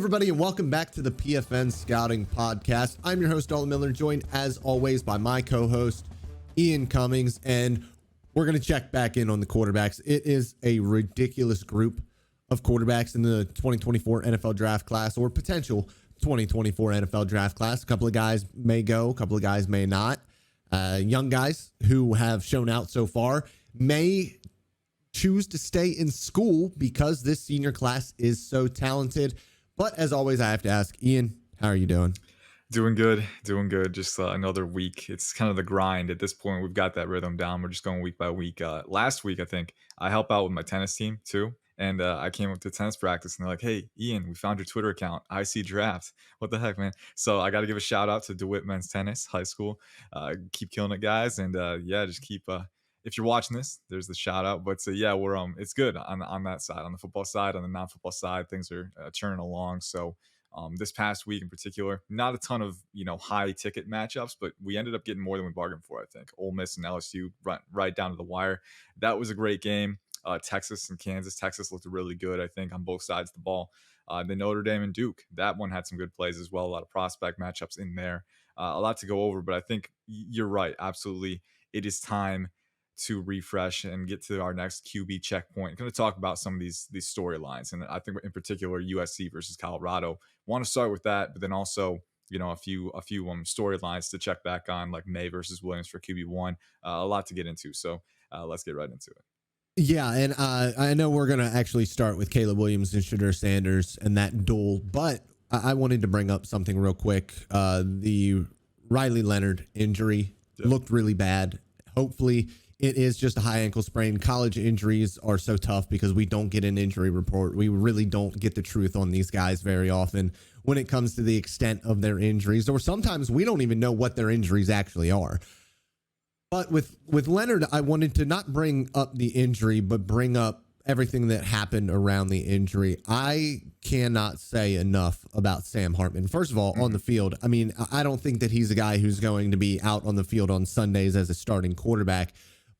everybody, and welcome back to the PFN Scouting Podcast. I'm your host, Dalton Miller, joined as always by my co-host, Ian Cummings, and we're going to check back in on the quarterbacks. It is a ridiculous group of quarterbacks in the 2024 NFL draft class, or potential 2024 NFL draft class. A couple of guys may go, a couple of guys may not. Young guys who have shown out so far may choose to stay in school because this senior class is so talented. But as always, I have to ask, Ian, how are you doing? Doing good. Just another week. It's kind of the grind at this point. We've got that rhythm down. We're just going week by week. Last week, I think I help out with my tennis team too. And I came up to tennis practice and they're like, "Hey, Ian, we found your Twitter account. I see draft. What the heck, man?" So I got to give a shout out to DeWitt Men's Tennis High School. Keep killing it, guys. And yeah, just keep, if you're watching this, there's the shout out. But yeah, we're it's good on that side, on the football side, on the non-football side, things are churning along. So this past week in particular, not a ton of high ticket matchups, but we ended up getting more than we bargained for. I think Ole Miss and LSU right down to the wire. That was a great game. Texas and Kansas. Texas looked really good, I think, on both sides of the ball. Then Notre Dame and Duke. That one had some good plays as well. A lot of prospect matchups in there. A lot to go over, but I think you're right. Absolutely, it is time to refresh and get to our next QB checkpoint. I'm going to talk about some of these storylines, and I think in particular USC versus Colorado. Want to start with that, but then also a few storylines to check back on, like Maye versus Williams for QB1. A lot to get into, so let's get right into it. Yeah, and I know we're going to actually start with Caleb Williams and Shedeur Sanders and that duel, but I wanted to bring up something real quick. The Riley Leonard injury looked really bad. Hopefully it is just a high ankle sprain. College injuries are so tough because we don't get an injury report. We really don't get the truth on these guys very often when it comes to the extent of their injuries, or sometimes we don't even know what their injuries actually are. But with Leonard, I wanted to not bring up the injury, but bring up everything that happened around the injury. I cannot say enough about Sam Hartman. First of all, on the field, I mean, I don't think that he's a guy who's going to be out on the field on Sundays as a starting quarterback,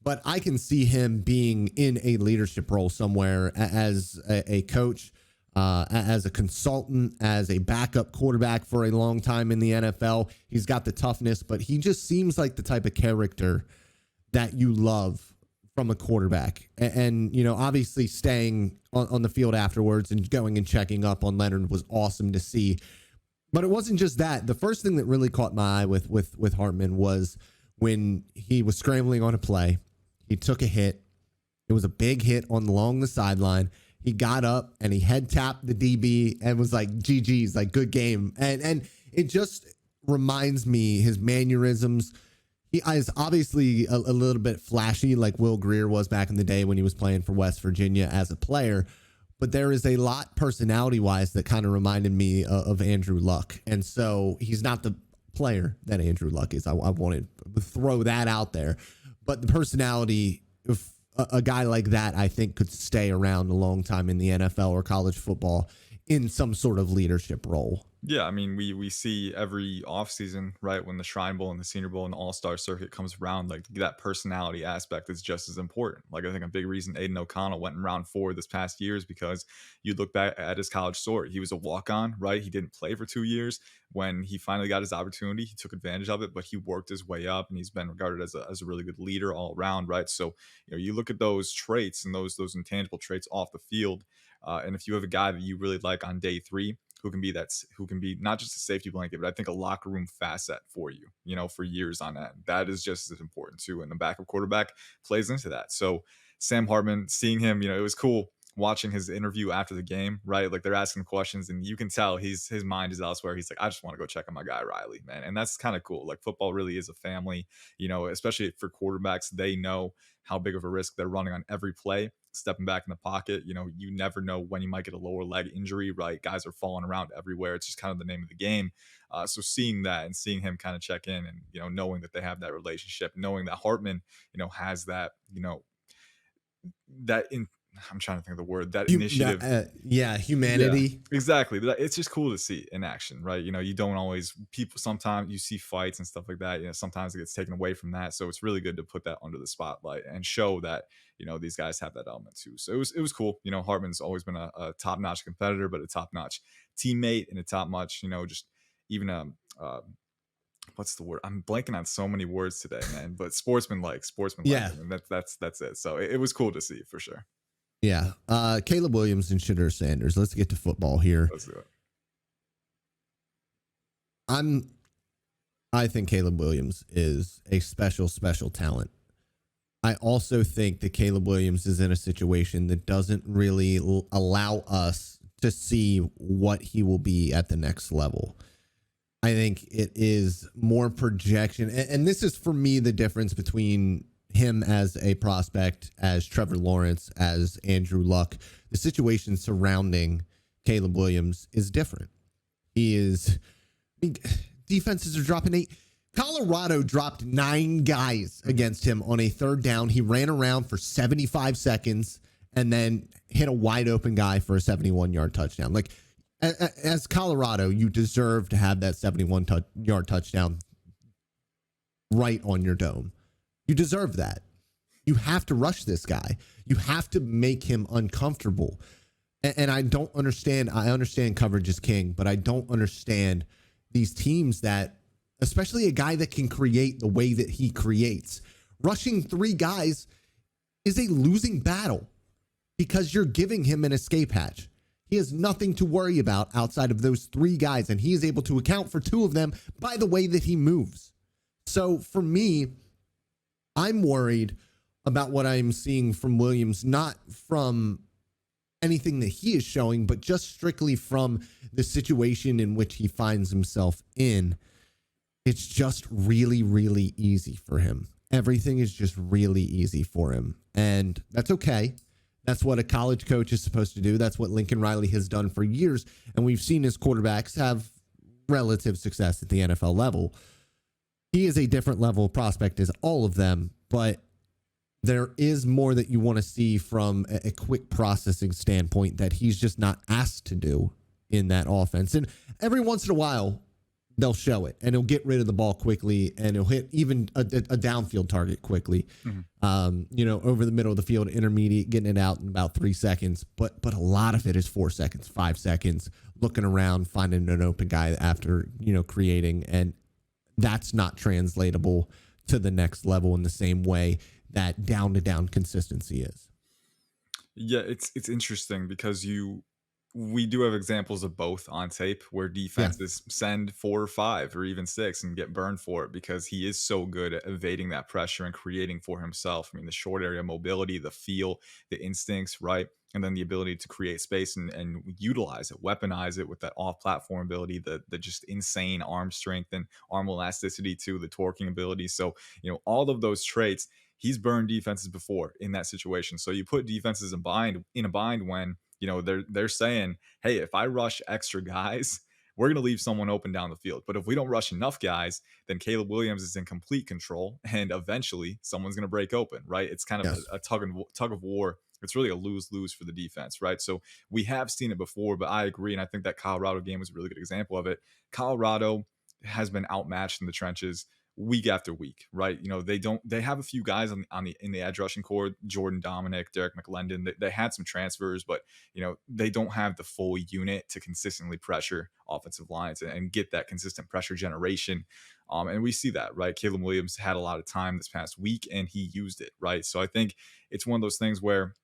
but I can see him being in a leadership role somewhere as a coach, as a consultant, as a backup quarterback for a long time in the NFL. He's got the toughness, but he just seems like the type of character that you love from a quarterback. And obviously staying on the field afterwards and going and checking up on Leonard was awesome to see. But it wasn't just that. The first thing that really caught my eye with Hartman was when he was scrambling on a play. He took a hit. It was a big hit along the sideline. He got up and he head tapped the DB and was like, GG's, like, good game. And it just reminds me, his mannerisms. He is obviously a little bit flashy, like Will Grier was back in the day when he was playing for West Virginia as a player. But there is a lot personality-wise that kind of reminded me of Andrew Luck. And so he's not the player that Andrew Luck is. I wanted to throw that out there. But the personality of a guy like that, I think, could stay around a long time in the NFL or college football in some sort of leadership role. Yeah, I mean, we see every offseason, right, when the Shrine Bowl and the Senior Bowl and the All-Star circuit comes around, like, that personality aspect is just as important. Like, I think a big reason Aiden O'Connell went in round 4 this past year is because you look back at his college story. He was a walk-on, right? He didn't play for 2 years. When he finally got his opportunity, he took advantage of it, but he worked his way up, and he's been regarded as a really good leader all around, right? So, you look at those traits and those intangible traits off the field, and if you have a guy that you really like on day 3, who can be not just a safety blanket, but I think a locker room facet for you, for years on end. That is just as important too. And the backup quarterback plays into that. So Sam Hartman, seeing him, it was cool watching his interview after the game, right? Like, they're asking questions and you can tell his mind is elsewhere. He's like, I just want to go check on my guy, Riley, man. And that's kind of cool. Like, football really is a family, especially for quarterbacks. They know how big of a risk they're running on every play, stepping back in the pocket. You never know when you might get a lower leg injury, right? Guys are falling around everywhere. It's just kind of the name of the game. So seeing that and seeing him kind of check in and, knowing that they have that relationship, knowing that Hartman, has that, that I'm trying to think of the word, that Yeah, initiative. yeah, Yeah, humanity. exactly. It's just cool to see in action, right? You don't always people sometimes you see fights and stuff like that. Sometimes it gets taken away from that. So it's really good to put that under the spotlight and show that, these guys have that element too. So it was cool. Hartman's always been a top-notch competitor, but a top-notch teammate and a top-notch, just even what's the word? I'm blanking on so many words today, man. But sportsman like, Yeah, and that's it. So it was cool to see for sure. yeah. Caleb Williams and Shedeur Sanders. Let's get to football here. Let's do it. I'm I think Caleb Williams is a special, special talent. I also think that Caleb Williams is in a situation that doesn't really allow us to see what he will be at the next level. I think it is more projection. And this is for me the difference between him as a prospect, as Trevor Lawrence, as Andrew Luck. The situation surrounding Caleb Williams is different. He is, I mean, defenses are dropping 8. Colorado dropped 9 guys against him on a third down. He ran around for 75 seconds and then hit a wide open guy for a 71-yard touchdown. Like, as Colorado, you deserve to have that 71-yard touchdown right on your dome. You deserve that. You have to rush this guy. You have to make him uncomfortable. And I don't understand. I understand coverage is king, but I don't understand these teams that, especially a guy that can create the way that he creates. Rushing 3 guys is a losing battle because you're giving him an escape hatch. He has nothing to worry about outside of those 3 guys, and he is able to account for 2 of them by the way that he moves. So for me, I'm worried about what I'm seeing from Williams, not from anything that he is showing, but just strictly from the situation in which he finds himself in. It's just really, really easy for him. Everything is just really easy for him. And that's okay. That's what a college coach is supposed to do. That's what Lincoln Riley has done for years. And we've seen his quarterbacks have relative success at the NFL level. He is a different level of prospect as all of them, but there is more that you want to see from a quick processing standpoint that he's just not asked to do in that offense. And every once in a while, they'll show it, and he'll get rid of the ball quickly, and he'll hit even a downfield target quickly. Over the middle of the field, intermediate, getting it out in about 3 seconds. But a lot of it is 4 seconds, 5 seconds, looking around, finding an open guy after, creating. And that's not translatable to the next level in the same way that down-to-down consistency is. Yeah, it's interesting because we do have examples of both on tape where Yeah. defenses send 4 or 5 or even 6 and get burned for it because he is so good at evading that pressure and creating for himself. I mean, the short area mobility, the feel, the instincts, right? And then the ability to create space and utilize it, weaponize it with that off-platform ability, the just insane arm strength and arm elasticity too, the torquing ability. So, all of those traits, he's burned defenses before in that situation. So you put defenses in a bind when they're saying, hey, if I rush extra guys, we're going to leave someone open down the field. But if we don't rush enough guys, then Caleb Williams is in complete control, and eventually someone's going to break open, right? It's kind of Yes. a tug of war. It's really a lose-lose for the defense, right? So we have seen it before, but I agree, and I think that Colorado game was a really good example of it. Colorado has been outmatched in the trenches week after week, right? They have a few guys in the edge rushing core, Jordan Dominic, Derek McLendon. They had some transfers, but they don't have the full unit to consistently pressure offensive lines and get that consistent pressure generation. And we see that, right? Caleb Williams had a lot of time this past week and he used it, right? So I think it's one of those things where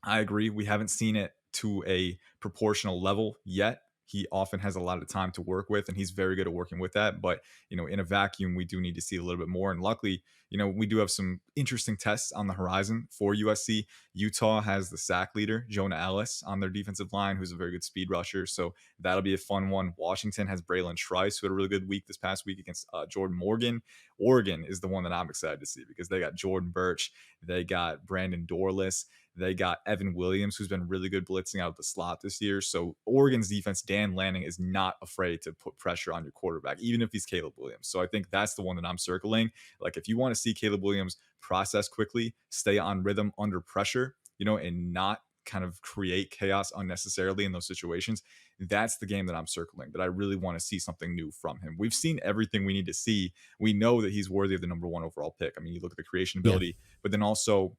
I agree. We haven't seen it to a proportional level yet. He often has a lot of time to work with, and he's very good at working with that. But, in a vacuum, we do need to see a little bit more. And luckily, we do have some interesting tests on the horizon for USC. Utah has the sack leader, Jonah Ellis, on their defensive line, who's a very good speed rusher. So that'll be a fun one. Washington has Braylon Trice, who had a really good week this past week against Jordan Morgan. Oregon is the one that I'm excited to see because they got Jordan Birch. They got Brandon Dorless. They got Evan Williams, who's been really good blitzing out of the slot this year. So Oregon's defense, Dan Lanning, is not afraid to put pressure on your quarterback, even if he's Caleb Williams. So I think that's the one that I'm circling. Like, if you want to see Caleb Williams process quickly, stay on rhythm under pressure, and not kind of create chaos unnecessarily in those situations. That's the game that I'm circling, that I really want to see something new from him. We've seen everything we need to see. We know that he's worthy of the number one overall pick. I mean, you look at the creation Yeah. ability, but then also,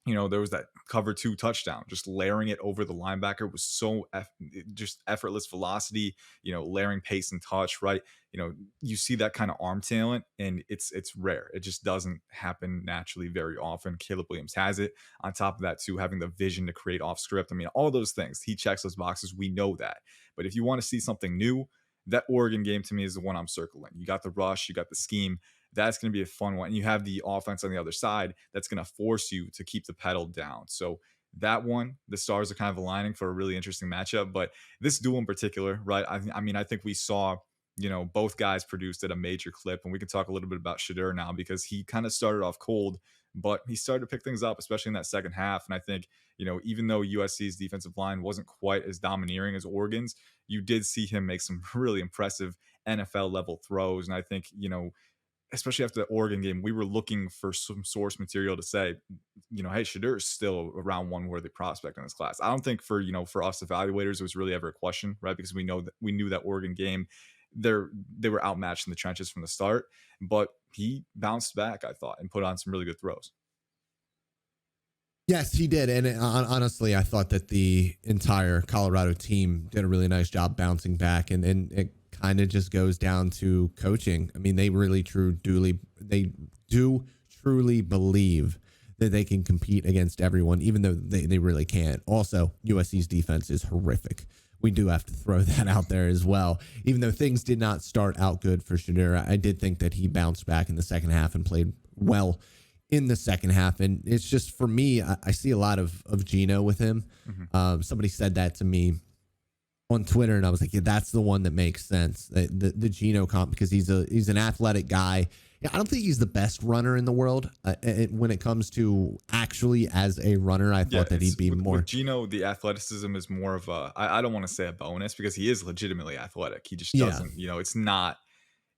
there was that cover two touchdown, just layering it over the linebacker was just effortless velocity, layering pace and touch, right? You see that kind of arm talent, and it's rare. It just doesn't happen naturally very often. Caleb Williams has it. On top of that, too, having the vision to create off script. I mean, all those things. He checks those boxes. We know that. But if you want to see something new, that Oregon game to me is the one I'm circling. You got the rush, you got the scheme, that's going to be a fun one. And you have the offense on the other side that's going to force you to keep the pedal down. So that one, the stars are kind of aligning for a really interesting matchup. But this duel in particular, right? I mean, I think we saw, both guys produced at a major clip. And we can talk a little bit about Shedeur now because he kind of started off cold, but he started to pick things up, especially in that second half. And I think, even though USC's defensive line wasn't quite as domineering as Oregon's, you did see him make some really impressive NFL level throws. And I think, especially after the Oregon game, we were looking for some source material to say, hey, Shedeur is still a round one worthy prospect in this class. I don't think for us evaluators, it was really ever a question, right? Because we knew that Oregon game, they were outmatched in the trenches from the start, but he bounced back, I thought, and put on some really good throws. Yes, he did. And honestly, I thought that the entire Colorado team did a really nice job bouncing back. And it kind of just goes down to coaching. I mean, they do truly believe that they can compete against everyone, even though they really can't. Also, USC's defense is horrific. We do have to throw that out there as well. Even though things did not start out good for Shedeur, I did think that he bounced back in the second half and played well in the second half. And it's just, for me, I see a lot of Geno with him. Mm-hmm. Somebody said that to me on Twitter, and I was like, yeah, that's the one that makes sense. The Geno comp, because he's an athletic guy. Yeah, I don't think he's the best runner in the world. When it comes to actually as a runner, I thought that he'd be more. With Geno, the athleticism is more of I don't want to say a bonus because he is legitimately athletic. He just Yeah. doesn't,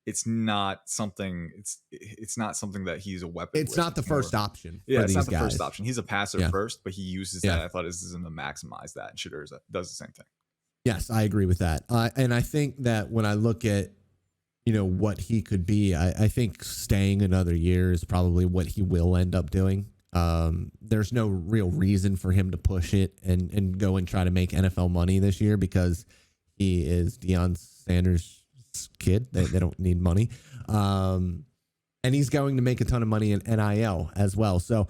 it's not something that he's a weapon. It's not the first option. Yeah, for it's these not the guys. first option. He's a passer first, but he uses Yeah. that athleticism to maximize that. And Shedeur does the same thing. Yes, I agree with that. And I think that when I look at, what he could be, I think staying another year is probably what he will end up doing. There's no real reason for him to push it and go and try to make NFL money this year because he is Deion Sanders' kid. They don't need money. And he's going to make a ton of money in NIL as well. So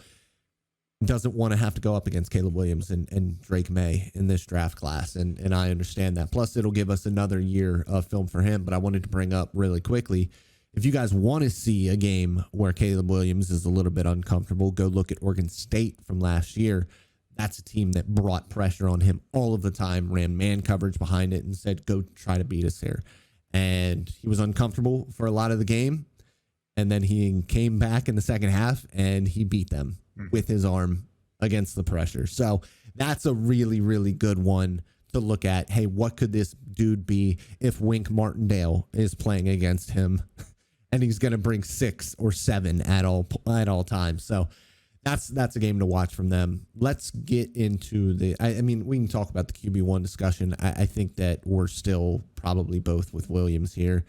doesn't want to have to go up against Caleb Williams and Drake Maye in this draft class. And I understand that. Plus, it'll give us another year of film for him. But I wanted to bring up really quickly, if you guys want to see a game where Caleb Williams is a little bit uncomfortable, go look at Oregon State from last year. That's a team that brought pressure on him all of the time, ran man coverage behind it, and said, go try to beat us here. And he was uncomfortable for a lot of the game. And then he came back in the second half and he beat them with his arm against the pressure. So that's a really, really good one to look at. Hey, what could this dude be if Wink Martindale is playing against him and he's going to bring 6 or 7 at all times? So that's a game to watch from them. Let's get into I mean, we can talk about the QB1 discussion. I think that we're still probably both with Williams here.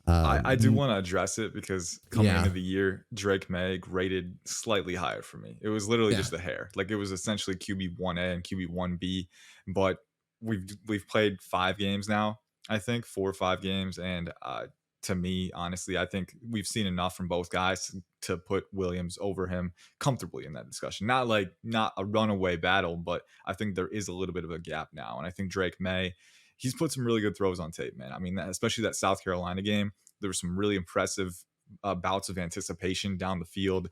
I do want to address it because coming into the year, Drake Maye graded slightly higher for me. It was literally just a hair. Like it was essentially QB1A and QB1B, but we've played 5 games now, I think 4 or 5 games. And to me, honestly, I think we've seen enough from both guys to put Williams over him comfortably in that discussion. Not a runaway battle, but I think there is a little bit of a gap now. And I think Drake Maye, he's put some really good throws on tape, man. I mean, especially that South Carolina game, there were some really impressive bouts of anticipation down the field,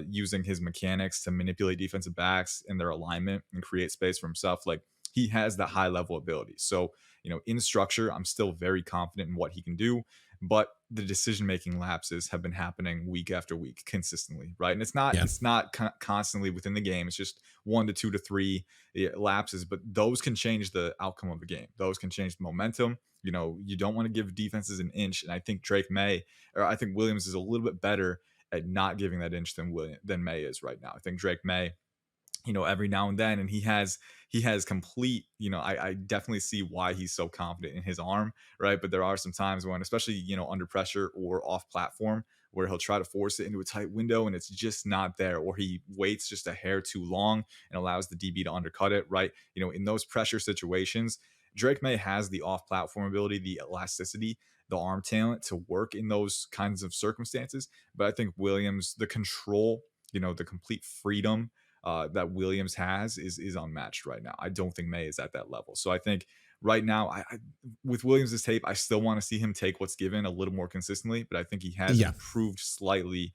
using his mechanics to manipulate defensive backs in their alignment and create space for himself. Like he has that high level ability. So, in structure, I'm still very confident in what he can do, but the decision-making lapses have been happening week after week consistently, right? And it's not constantly within the game. It's just 1 to 2 to 3 lapses, but those can change the outcome of a game. Those can change the momentum. You don't want to give defenses an inch. And I think I think Williams is a little bit better at not giving that inch than Maye is right now. I think Drake Maye, every now and then. And he has complete, I definitely see why he's so confident in his arm, right? But there are some times when, especially, under pressure or off platform, where he'll try to force it into a tight window and it's just not there, or he waits just a hair too long and allows the DB to undercut it, right? In those pressure situations, Drake May has the off platform ability, the elasticity, the arm talent to work in those kinds of circumstances. But I think Williams, the control, the complete freedom that Williams has is unmatched right now. I don't think Maye is at that level. So I think right now, with Williams' tape, I still want to see him take what's given a little more consistently, but I think he has Yeah. improved slightly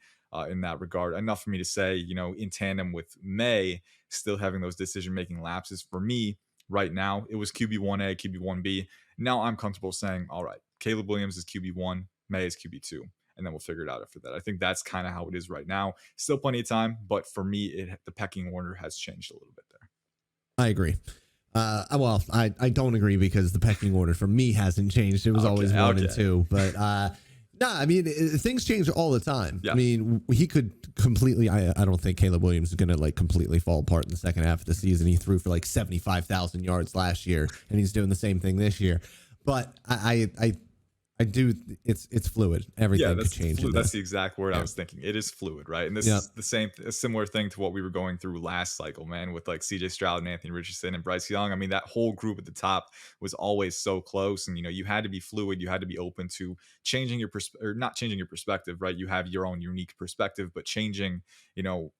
in that regard. Enough for me to say, in tandem with Maye still having those decision making lapses for me right now, it was QB1A, QB1B. Now I'm comfortable saying, all right, Caleb Williams is QB1, Maye is QB2, and then we'll figure it out after that. I think that's kind of how it is right now. Still plenty of time, but for me, the pecking order has changed a little bit there. I agree. Well, I don't agree because the pecking order for me hasn't changed. It was always one and two. But no, I mean, things change all the time. Yeah. I mean, he could completely. I don't think Caleb Williams is going to like completely fall apart in the second half of the season. He threw for like 75,000 yards last year, and he's doing the same thing this year. But I do. It's fluid. Everything could change. That's the exact word I was thinking. It is fluid, right? And this is a similar thing to what we were going through last cycle, man, with like CJ Stroud and Anthony Richardson and Bryce Young. I mean, that whole group at the top was always so close, and you had to be fluid. You had to be open to changing your or not changing your perspective, right? You have your own unique perspective, but changing,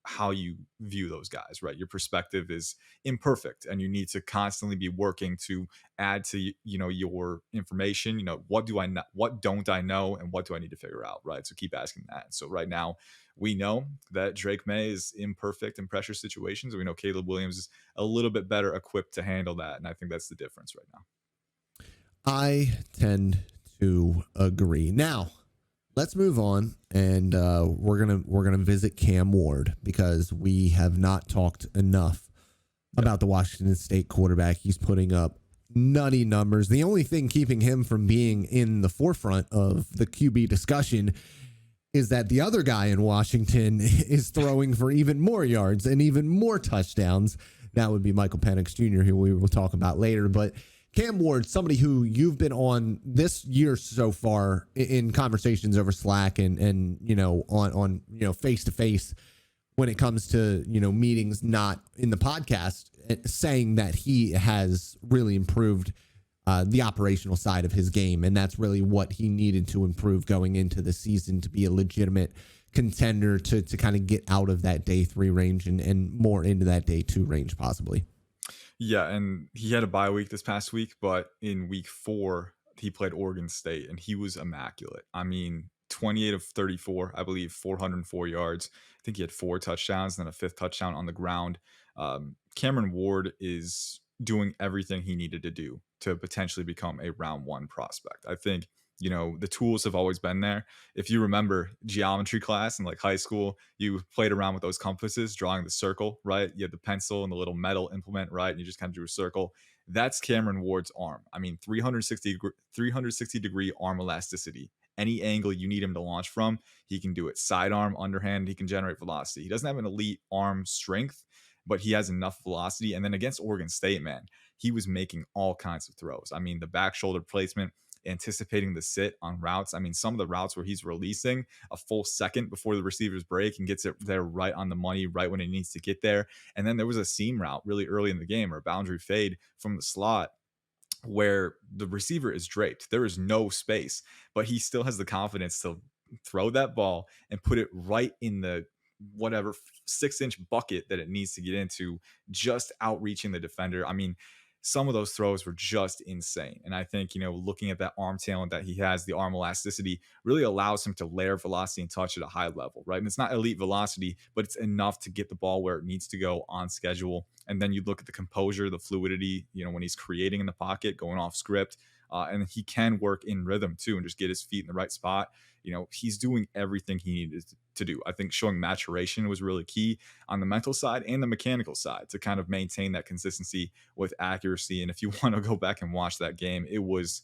how you view those guys, right? Your perspective is imperfect, and you need to constantly be working to add to your information. What do I know, what don't I know, and what do I need to figure out, right? So keep asking that. So right now we know that Drake May is imperfect in pressure situations. We know Caleb Williams is a little bit better equipped to handle that, and I think that's the difference right now. I tend to agree. Now let's move on, and we're gonna visit Cam Ward, because we have not talked enough about the Washington State quarterback. He's putting up nutty numbers. The only thing keeping him from being in the forefront of the QB discussion is that the other guy in Washington is throwing for even more yards and even more touchdowns. That would be Michael Penix Jr., who we will talk about later. But Cam Ward, somebody who you've been on this year so far in conversations over Slack and on face to face when it comes to meetings, not in the podcast, saying that he has really improved the operational side of his game, and that's really what he needed to improve going into the season to be a legitimate contender to kind of get out of that day 3 range and more into that day 2 range possibly. Yeah, and he had a bye week this past week, but in week 4 he played Oregon State and he was immaculate. I mean, 28 of 34, I believe, 404 yards. I think he had 4 touchdowns and then a 5th touchdown on the ground. Cameron Ward is doing everything he needed to do to potentially become a round 1 prospect. I think, the tools have always been there. If you remember geometry class in like high school, you played around with those compasses, drawing the circle, right? You had the pencil and the little metal implement, right? And you just kind of drew a circle. That's Cameron Ward's arm. I mean, 360 degree arm elasticity. Any angle you need him to launch from, he can do it. Sidearm, underhand, he can generate velocity. He doesn't have an elite arm strength, but he has enough velocity. And then against Oregon State, man, he was making all kinds of throws. I mean, the back shoulder placement, anticipating the sit on routes. I mean, some of the routes where he's releasing a full second before the receivers break and gets it there right on the money, right when it needs to get there. And then there was a seam route really early in the game, or a boundary fade from the slot, where the receiver is draped. There is no space, but he still has the confidence to throw that ball and put it right in the whatever 6-inch bucket that it needs to get into, just outreaching the defender. I mean, some of those throws were just insane. And I think, looking at that arm talent that he has, the arm elasticity really allows him to layer velocity and touch at a high level, right? And it's not elite velocity, but it's enough to get the ball where it needs to go on schedule. And then you look at the composure, the fluidity, when he's creating in the pocket, going off script, and he can work in rhythm too and just get his feet in the right spot. He's doing everything he needed to do. I think showing maturation was really key on the mental side and the mechanical side to kind of maintain that consistency with accuracy. And if you want to go back and watch that game, it was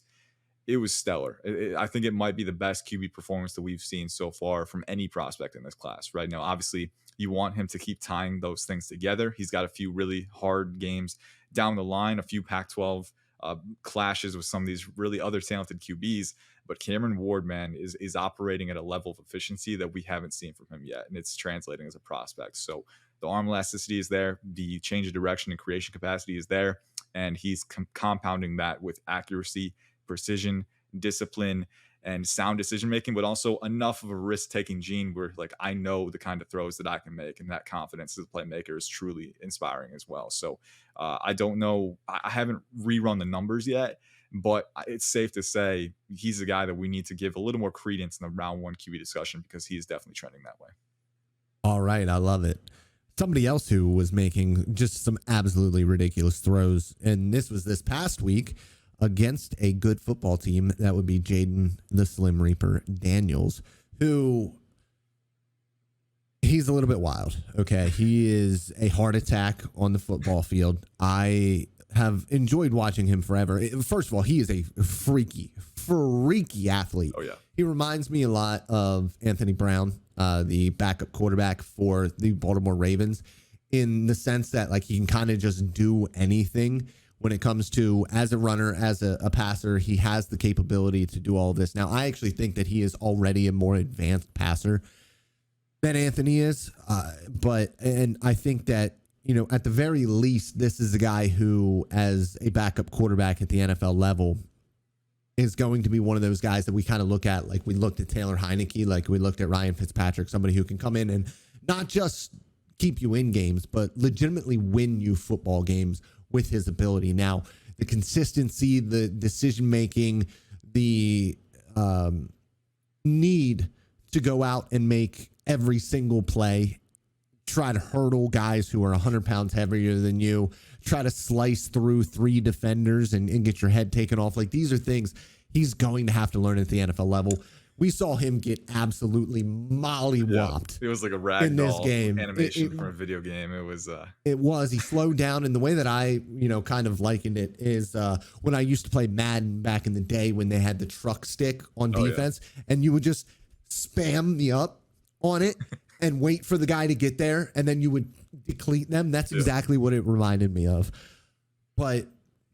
it was stellar. I think it might be the best QB performance that we've seen so far from any prospect in this class right now. Obviously, you want him to keep tying those things together. He's got a few really hard games down the line, a few Pac-12 clashes with some of these really other talented QBs. But Cameron Ward, man, is operating at a level of efficiency that we haven't seen from him yet, and it's translating as a prospect. So the arm elasticity is there, the change of direction and creation capacity is there, and he's compounding that with accuracy, precision, discipline, and sound decision making, but also enough of a risk taking gene where, like, I know the kind of throws that I can make, and that confidence as a playmaker is truly inspiring as well. So I don't know, I haven't rerun the numbers yet, but it's safe to say he's a guy that we need to give a little more credence in the round one QB discussion because he is definitely trending that way. All right, I love it. Somebody else who was making just some absolutely ridiculous throws, and this was this past week against a good football team, that would be Jayden the Slim Reaper Daniels, who he's a little bit wild. Okay, he is a heart attack on the football field. I have enjoyed watching him forever. First of all, he is a freaky athlete. Oh yeah, he reminds me a lot of Anthony Brown, the backup quarterback for the Baltimore Ravens, in the sense that, like, he can kind of just do anything when it comes to, as a runner, as a passer. He has the capability to do all of this. Now, I actually think that he is already a more advanced passer than Anthony is. And I think that, at the very least, this is a guy who, as a backup quarterback at the NFL level, is going to be one of those guys that we kind of look at, like we looked at Taylor Heineke, like we looked at Ryan Fitzpatrick, somebody who can come in and not just keep you in games, but legitimately win you football games with his ability. Now, the consistency, the decision-making, the need to go out and make every single play, try to hurdle guys who are 100 pounds heavier than you, try to slice through 3 defenders and get your head taken off. Like, these are things he's going to have to learn at the NFL level. We saw him get absolutely mollywopped. It was like a rag in this game animation from a video game. It was. He slowed down, and the way that I, kind of likened it is when I used to play Madden back in the day when they had the truck stick on defense, and you would just spam the up on it and wait for the guy to get there, and then you would deplete them. That's exactly what it reminded me of. But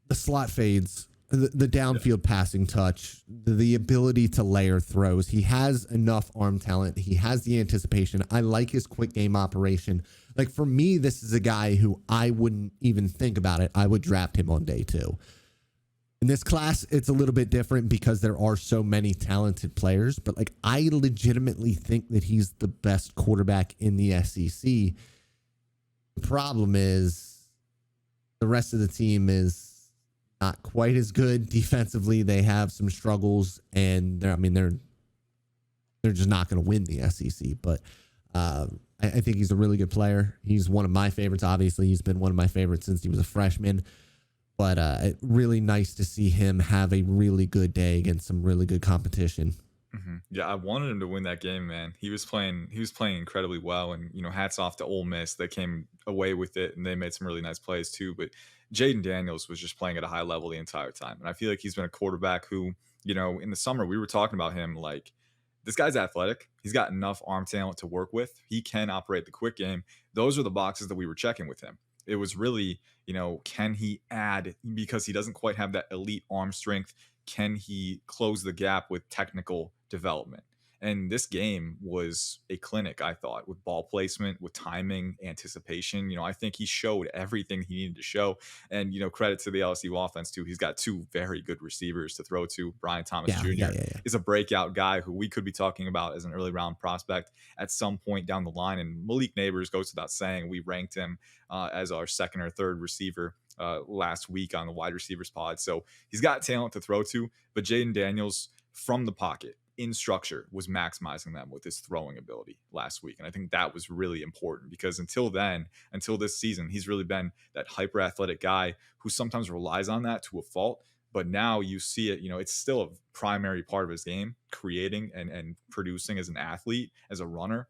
the slot fades, the downfield passing touch, the ability to layer throws. He has enough arm talent. He has the anticipation. I like his quick game operation. Like, for me, this is a guy who I wouldn't even think about it. I would draft him on day 2. In this class, it's a little bit different because there are so many talented players, but, like, I legitimately think that he's the best quarterback in the SEC. The problem is the rest of the team is not quite as good defensively. They have some struggles, and they're just not going to win the SEC. But I think he's a really good player. He's one of my favorites. Obviously, he's been one of my favorites since he was a freshman. But really nice to see him have a really good day against some really good competition. Mm-hmm. Yeah, I wanted him to win that game, man. He was playing incredibly well, and hats off to Ole Miss. They came away with it, and they made some really nice plays too. But Jayden Daniels was just playing at a high level the entire time, and I feel like he's been a quarterback who, in the summer we were talking about him like, this guy's athletic. He's got enough arm talent to work with. He can operate the quick game. Those are the boxes that we were checking with him. It was really, can he add, because he doesn't quite have that elite arm strength, can he close the gap with technical development? And this game was a clinic, I thought, with ball placement, with timing, anticipation. I think he showed everything he needed to show. And, credit to the LSU offense, too. He's got 2 very good receivers to throw to. Brian Thomas Jr. Is a breakout guy who we could be talking about as an early round prospect at some point down the line. And Malik Neighbors, goes without saying, we ranked him as our 2nd or 3rd receiver last week on the wide receivers pod. So he's got talent to throw to. But Jayden Daniels, from the pocket, in structure, was maximizing them with his throwing ability last week. And I think that was really important because until this season, he's really been that hyper athletic guy who sometimes relies on that to a fault. But now you see it, it's still a primary part of his game, creating and producing as an athlete, as a runner.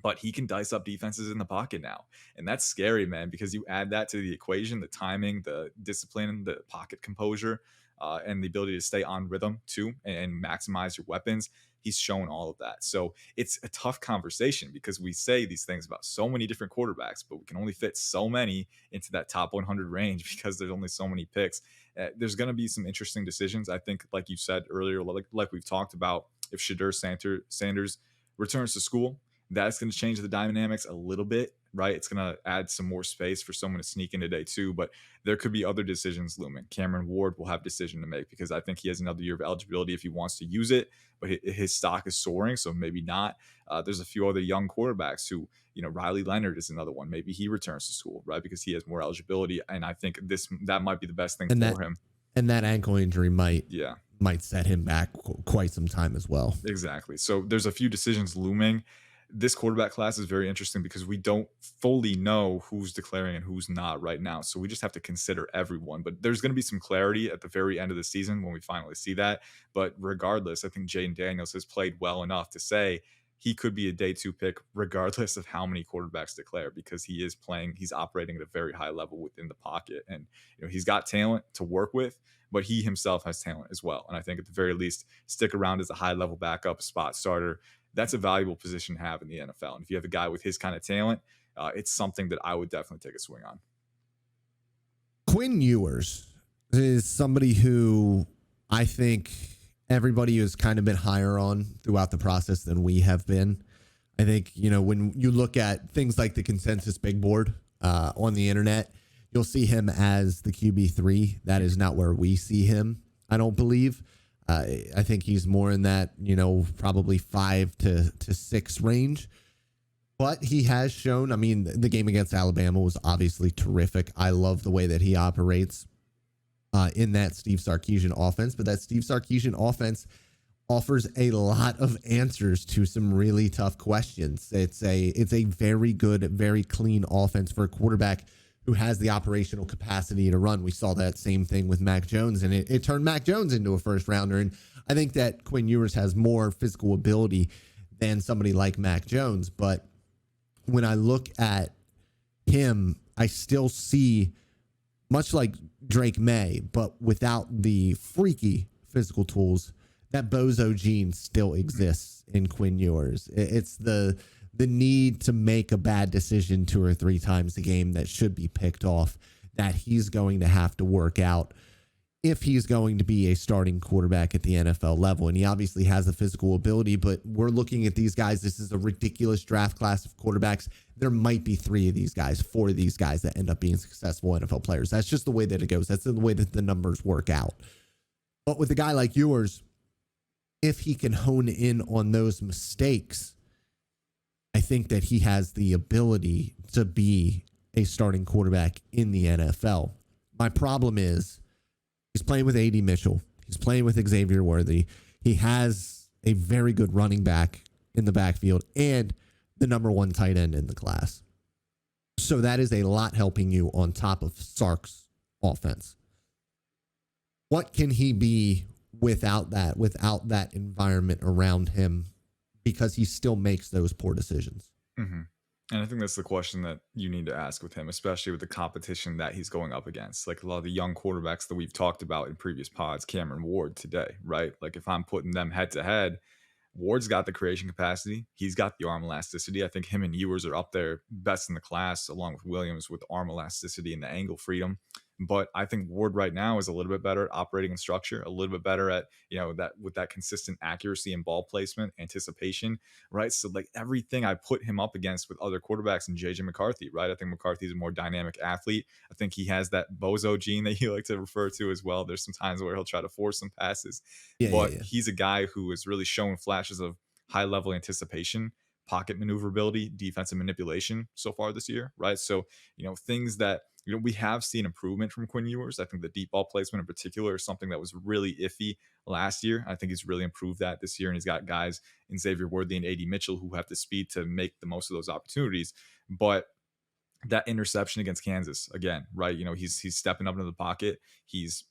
But he can dice up defenses in the pocket now. And that's scary, man, because you add that to the equation, the timing, the discipline, the pocket composure. and the ability to stay on rhythm too and maximize your weapons. He's shown all of that. So it's a tough conversation because we say these things about so many different quarterbacks, but we can only fit so many into that top 100 range because there's only so many picks. There's going to be some interesting decisions. I think, like you said earlier, like we've talked about, if Sanders returns to school, that's going to change the dynamics a little bit, right? It's going to add some more space for someone to sneak in today too, but there could be other decisions looming. Cameron Ward will have a decision to make because I think he has another year of eligibility if he wants to use it, but his stock is soaring, so maybe not. There's a few other young quarterbacks who, Riley Leonard is another one. Maybe he returns to school, right? Because he has more eligibility, and I think that might be the best thing and for him. And that ankle injury might set him back quite some time as well. Exactly. So there's a few decisions looming. This quarterback class is very interesting because we don't fully know who's declaring and who's not right now. So we just have to consider everyone. But there's going to be some clarity at the very end of the season when we finally see that. But regardless, I think Jayden Daniels has played well enough to say he could be a day 2 pick regardless of how many quarterbacks declare, because he's operating at a very high level within the pocket. And he's got talent to work with, but he himself has talent as well. And I think at the very least, stick around as a high level backup, spot starter. That's a valuable position to have in the NFL. And if you have a guy with his kind of talent, it's something that I would definitely take a swing on. Quinn Ewers is somebody who I think everybody has kind of been higher on throughout the process than we have been. I think, when you look at things like the consensus big board on the internet, you'll see him as the QB3. That is not where we see him, I don't believe. I think he's more in that, probably 5 to 6 range. But he has shown, the game against Alabama was obviously terrific. I love the way that he operates in that Steve Sarkisian offense. But that Steve Sarkisian offense offers a lot of answers to some really tough questions. It's a very good, very clean offense for a quarterback who has the operational capacity to run. We saw that same thing with Mac Jones, and it turned Mac Jones into a first rounder. And I think that Quinn Ewers has more physical ability than somebody like Mac Jones. But when I look at him, I still see, much like Drake Maye, but without the freaky physical tools, that bozo gene still exists in Quinn Ewers. It's the need to make a bad decision 2 or 3 times a game that should be picked off, that he's going to have to work out if he's going to be a starting quarterback at the NFL level. And he obviously has the physical ability, but we're looking at these guys. This is a ridiculous draft class of quarterbacks. There might be 3 of these guys, 4 of these guys that end up being successful NFL players. That's just the way that it goes. That's the way that the numbers work out. But with a guy like Ewers, if he can hone in on those mistakes, I think that he has the ability to be a starting quarterback in the NFL. My problem is he's playing with A.D. Mitchell. He's playing with Xavier Worthy. He has a very good running back in the backfield and the number 1 tight end in the class. So that is a lot helping you on top of Sark's offense. What can he be without that environment around him? Because he still makes those poor decisions. Mm-hmm. And I think that's the question that you need to ask with him, especially with the competition that he's going up against. Like a lot of the young quarterbacks that we've talked about in previous pods, Cameron Ward today, right? Like if I'm putting them head to head, Ward's got the creation capacity. He's got the arm elasticity. I think him and Ewers are up there best in the class, along with Williams with arm elasticity and the angle freedom. But I think Ward right now is a little bit better at operating in structure, a little bit better at, that with that consistent accuracy and ball placement, anticipation, right? So like everything I put him up against with other quarterbacks and JJ McCarthy, right? I think McCarthy's a more dynamic athlete. I think he has that bozo gene that you like to refer to as well. There's some times where he'll try to force some passes, but he's a guy who has really shown flashes of high level anticipation, pocket maneuverability, defensive manipulation so far this year, right? So, things that, we have seen improvement from Quinn Ewers. I think the deep ball placement in particular is something that was really iffy last year. I think he's really improved that this year, and he's got guys in Xavier Worthy and A.D. Mitchell who have the speed to make the most of those opportunities. But that interception against Kansas, again, right? He's stepping up into the pocket. He's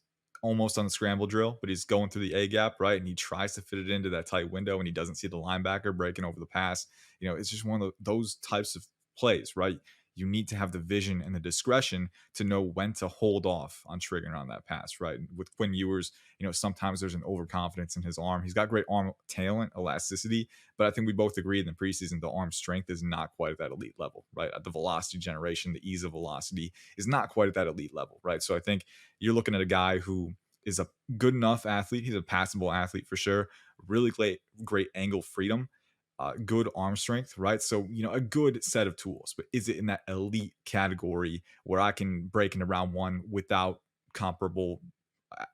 almost on the scramble drill, but he's going through the A gap, right? And he tries to fit it into that tight window, and he doesn't see the linebacker breaking over the pass. It's just one of those types of plays, right? you need to have the vision and the discretion to know when to hold off on triggering on that pass, right? With Quinn Ewers, sometimes there's an overconfidence in his arm. He's got great arm talent, elasticity, but I think we both agreed in the preseason the arm strength is not quite at that elite level, right? The velocity generation, the ease of velocity is not quite at that elite level, right? So I think you're looking at a guy who is a good enough athlete. He's a passable athlete for sure. Really great angle freedom, good arm strength, right? So, a good set of tools, but is it in that elite category where I can break into round one without comparable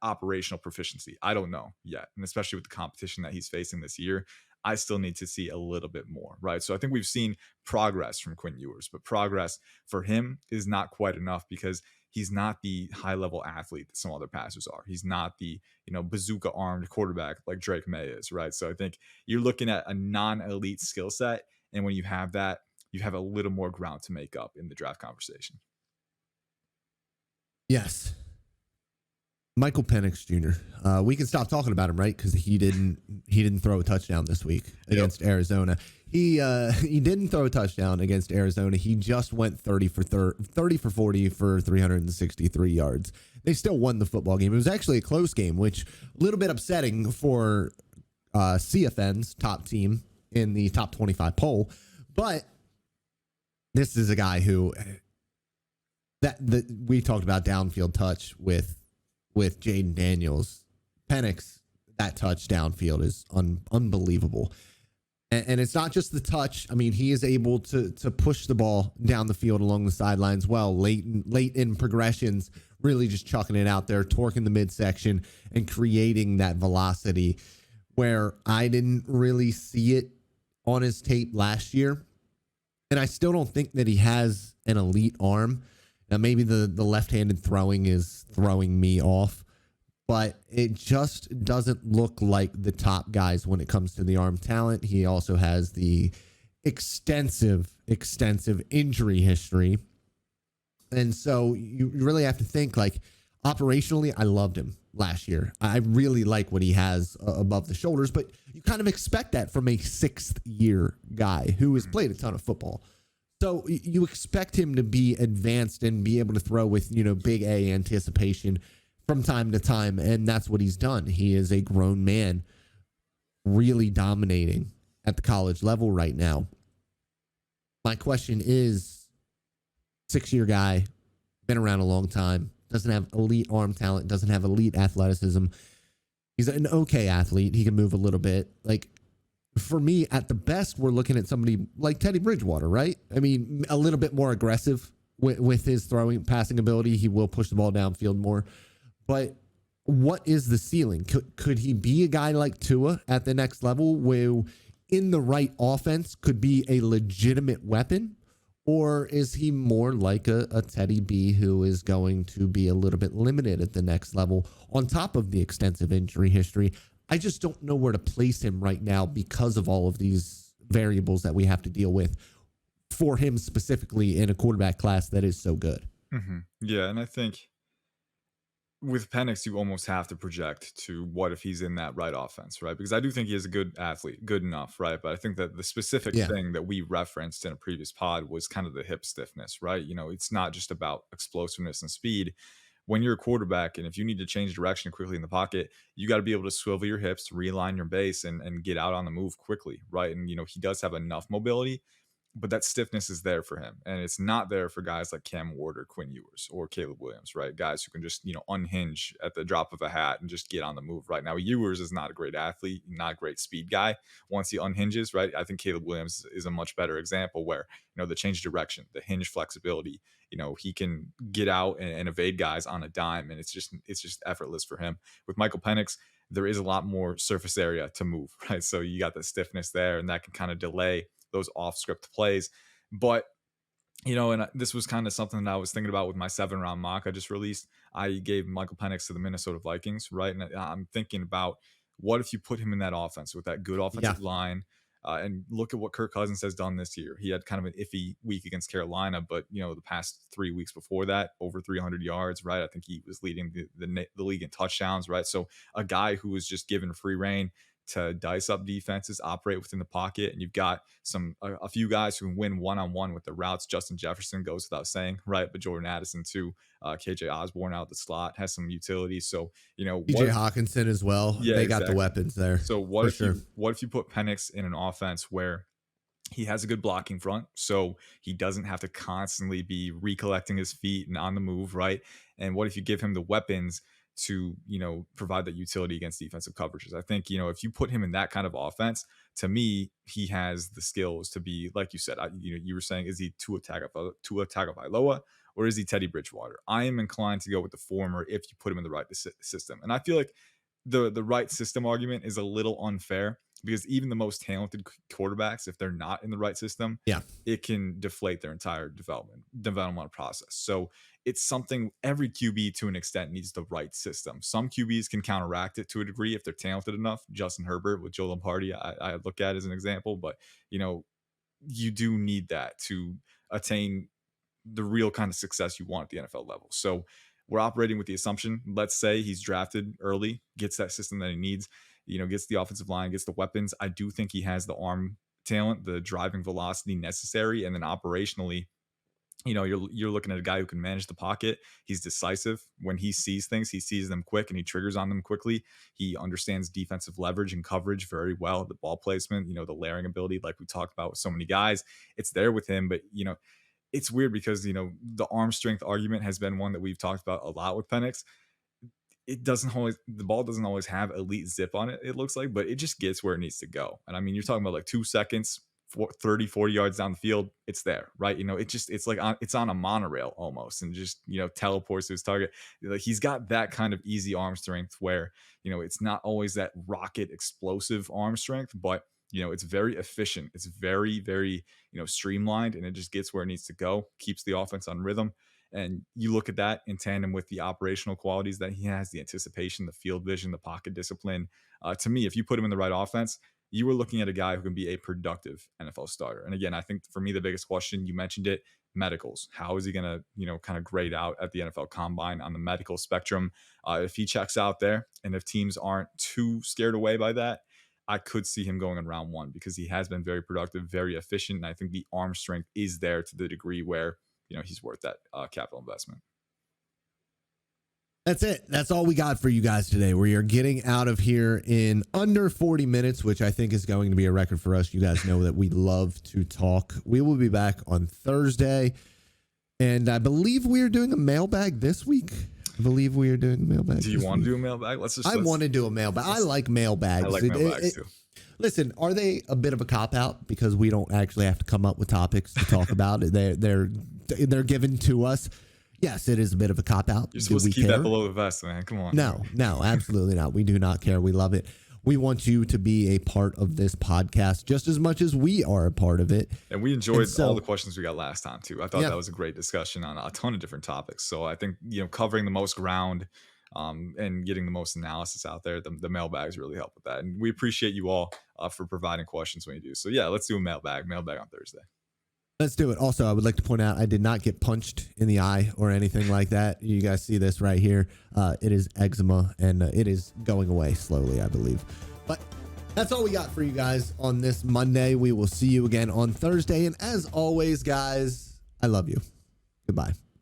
operational proficiency? I don't know yet. And especially with the competition that he's facing this year, I still need to see a little bit more, right? So I think we've seen progress from Quinn Ewers, but progress for him is not quite enough because he's not the high level athlete that some other passers are. He's not the, bazooka armed quarterback like Drake Maye is, right? So I think you're looking at a non elite skill set. And when you have that, you have a little more ground to make up in the draft conversation. Yes. Michael Penix Jr. We can stop talking about him, right? Because he didn't throw a touchdown this week against Arizona. He didn't throw a touchdown against Arizona. He just went 30 for 40 for 363 yards. They still won the football game. It was actually a close game, which a little bit upsetting for CFN's top team in the top 25 poll. But this is a guy who that we talked about downfield touch with Jayden Daniels. Penix, that touch downfield is unbelievable. And it's not just the touch. I mean, he is able to push the ball down the field along the sidelines well, late in progressions, really just chucking it out there, torquing the midsection and creating that velocity where I didn't really see it on his tape last year. And I still don't think that he has an elite arm. Now, maybe the left-handed throwing is throwing me off, but it just doesn't look like the top guys when it comes to the arm talent. He also has the extensive injury history. And so you really have to think, like, operationally, I loved him last year. I really like what he has above the shoulders, but you kind of expect that from a sixth-year guy who has played a ton of football. So you expect him to be advanced and be able to throw with, big A anticipation from time to time. And that's what he's done. He is a grown man really dominating at the college level right now. My question is, 6-year guy, been around a long time, doesn't have elite arm talent, doesn't have elite athleticism. He's an okay athlete. He can move a little bit. Like, for me, at the best, we're looking at somebody like Teddy Bridgewater, right? I mean, a little bit more aggressive with his passing ability. He will push the ball downfield more. But what is the ceiling? Could he be a guy like Tua at the next level where in the right offense could be a legitimate weapon? Or is he more like a Teddy B who is going to be a little bit limited at the next level on top of the extensive injury history? I just don't know where to place him right now because of all of these variables that we have to deal with for him specifically in a quarterback class that is so good. Mm-hmm. Yeah, and I think with Penix, you almost have to project to what if he's in that right offense, right? Because I do think he is a good athlete, good enough, right? But I think that the specific thing that we referenced in a previous pod was kind of the hip stiffness, right? It's not just about explosiveness and speed. When you're a quarterback and if you need to change direction quickly in the pocket, you got to be able to swivel your hips, realign your base, and get out on the move quickly, right? And he does have enough mobility, but that stiffness is there for him, and it's not there for guys like Cam Ward or Quinn Ewers or Caleb Williams, right? Guys who can just unhinge at the drop of a hat and just get on the move. Right now, Ewers is not a great athlete, not a great speed guy. Once he unhinges, right, I think Caleb Williams is a much better example where the change of direction, the hinge flexibility, he can get out and evade guys on a dime, and it's just effortless for him. With Michael Penix, there is a lot more surface area to move, right? So you got the stiffness there, and that can kind of delay those off script plays. But and this was kind of something that I was thinking about with my 7-round mock I just released. I gave Michael Penix to the Minnesota Vikings, right? And I'm thinking about what if you put him in that offense with that good offensive line, and look at what Kirk Cousins has done this year. He had kind of an iffy week against Carolina, but the past 3 weeks before that, over 300 yards, right? I think he was leading the league in touchdowns, right? So a guy who was just given free reign, to dice up defenses, operate within the pocket, and you've got a few guys who win one-on-one with the routes. Justin Jefferson goes without saying, right? But Jordan Addison too. KJ Osborne out the slot has some utility. So, DJ Hawkinson as well. Yeah, they got the weapons there. So what if you put Penix in an offense where he has a good blocking front, so he doesn't have to constantly be recollecting his feet and on the move, right? And what if you give him the weapons to, provide that utility against defensive coverages? I think, if you put him in that kind of offense, to me, he has the skills to be, like you said, you were saying, is he Tua Tagovailoa or is he Teddy Bridgewater? I am inclined to go with the former if you put him in the right system. And I feel like the right system argument is a little unfair, because even the most talented quarterbacks, if they're not in the right system, it can deflate their entire developmental process. So it's something every QB to an extent needs the right system. Some QBs can counteract it to a degree if they're talented enough. Justin Herbert with Joe Lombardi, I look at as an example, but you do need that to attain the real kind of success you want at the NFL level. So we're operating with the assumption, let's say he's drafted early, gets that system that he needs, gets the offensive line, gets the weapons. I do think he has the arm talent, the driving velocity necessary. And then operationally, you're looking at a guy who can manage the pocket. He's decisive. When he sees things, he sees them quick and he triggers on them quickly. He understands defensive leverage and coverage very well. The ball placement, the layering ability, like we talked about with so many guys, it's there with him. But, it's weird because, the arm strength argument has been one that we've talked about a lot with Penix. The ball doesn't always have elite zip on it, it looks like, but it just gets where it needs to go. And I mean, you're talking about like 2 seconds, 30, 40 yards down the field, it's there, right? It's like it's on a monorail almost, and just, teleports to his target. Like, he's got that kind of easy arm strength where, it's not always that rocket explosive arm strength, but it's very efficient. It's very, very, streamlined, and it just gets where it needs to go, keeps the offense on rhythm. And you look at that in tandem with the operational qualities that he has, the anticipation, the field vision, the pocket discipline. To me, if you put him in the right offense, you were looking at a guy who can be a productive NFL starter. And again, I think for me, the biggest question, you mentioned it, medicals. How is he going to, kind of grade out at the NFL Combine on the medical spectrum? If he checks out there, and if teams aren't too scared away by that, I could see him going in round 1, because he has been very productive, very efficient. And I think the arm strength is there to the degree where, he's worth that capital investment. That's it. That's all we got for you guys today. We are getting out of here in under 40 minutes, which I think is going to be a record for us. You guys know that we love to talk. We will be back on Thursday. And I believe we are doing a mailbag this week. Do you want to do a mailbag? I want to do a mailbag. I like mailbags. I like mailbags too. Listen, are they a bit of a cop-out because we don't actually have to come up with topics to talk about? They're given to us. Yes, it is a bit of a cop-out. You're supposed to keep that below the vest, man. Come on. No, absolutely not. We do not care. We love it. We want you to be a part of this podcast just as much as we are a part of it. And we enjoyed all the questions we got last time, too. I thought that was a great discussion on a ton of different topics. So I think, covering the most ground and getting the most analysis out there, the mailbags really help with that. And we appreciate you all for providing questions when you do. So, yeah, let's do a mailbag on Thursday. Let's do it. Also, I would like to point out I did not get punched in the eye or anything like that. You guys see this right here. It is eczema, and it is going away slowly, I believe. But that's all we got for you guys on this Monday. We will see you again on Thursday. And as always, guys, I love you. Goodbye.